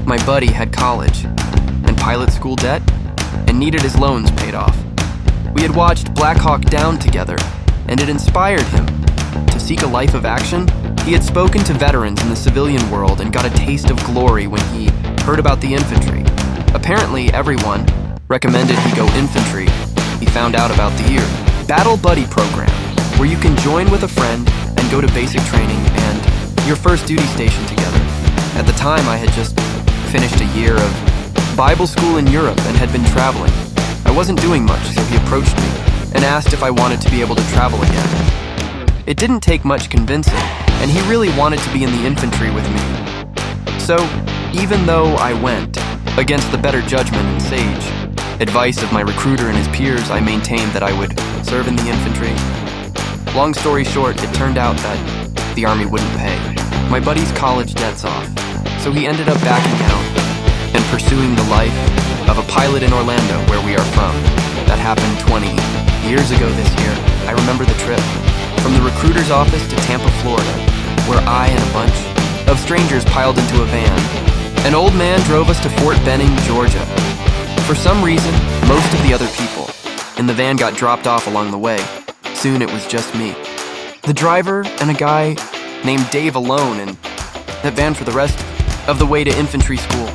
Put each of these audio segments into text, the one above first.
My buddy had college and pilot school debt and needed his loans paid off. We had watched Black Hawk Down together, and it inspired him. To seek a life of action, he had spoken to veterans in the civilian world and got a taste of glory when he heard about the infantry. Apparently, everyone recommended he go infantry. He found out about the Battle Buddy program, where you can join with a friend and go to basic training and your first duty station together. At the time, I had just finished a year of Bible school in Europe and had been traveling. I wasn't doing much, so he approached me and asked if I wanted to be able to travel again. It didn't take much convincing, and he really wanted to be in the infantry with me. So, even though I went against the better judgment and sage advice of my recruiter and his peers, I maintained that I would serve in the infantry. Long story short, it turned out that the Army wouldn't pay. My buddy's college debt's off, so he ended up backing out and pursuing the life of a pilot in Orlando, where we are from. That happened 20 years ago this year. I remember the trip from the recruiter's office to Tampa, Florida, where I and a bunch of strangers piled into a van. An old man drove us to Fort Benning, Georgia. For some reason, most of the other people in the van got dropped off along the way. Soon it was just me, the driver, and a guy named Dave alone in that van for the rest of the way to infantry school.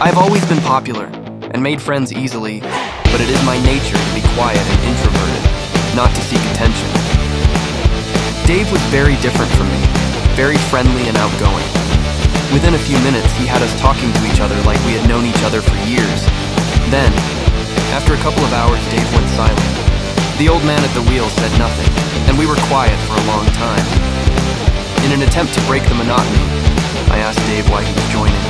I've always been popular and made friends easily, but it is my nature to be quiet and introverted, not to seek attention. Dave was very different from me, very friendly and outgoing. Within a few minutes, he had us talking to each other like we had known each other for years. Then, after a couple of hours, Dave went silent. The old man at the wheel said nothing, and we were quiet for a long time. In an attempt to break the monotony, I asked Dave why he was joining.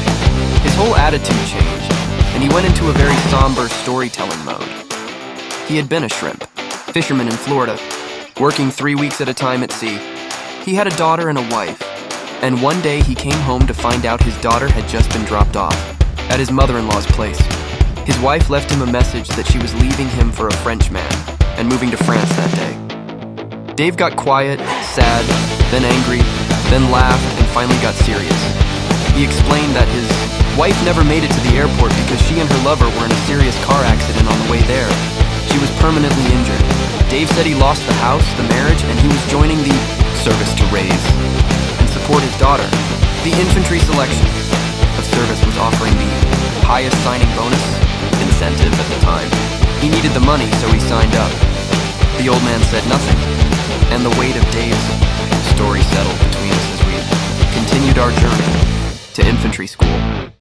His whole attitude changed, and he went into a very somber storytelling mode. He had been a shrimp fisherman in Florida, working 3 weeks at a time at sea. He had a daughter and a wife, and one day he came home to find out his daughter had just been dropped off at his mother-in-law's place. His wife left him a message that she was leaving him for a French man and moving to France that day. Dave got quiet, sad, then angry, then laughed, and finally got serious. He explained that his wife never made it to the airport because she and her lover were in a serious car accident on the way there. She was permanently injured. Dave said he lost the house, the marriage, and he was joining the service to raise and support his daughter. The infantry selection of service was offering the highest signing bonus incentive at the time. He needed the money, so he signed up. The old man said nothing, and the weight of Dave's story settled between us as we continued our journey to infantry school.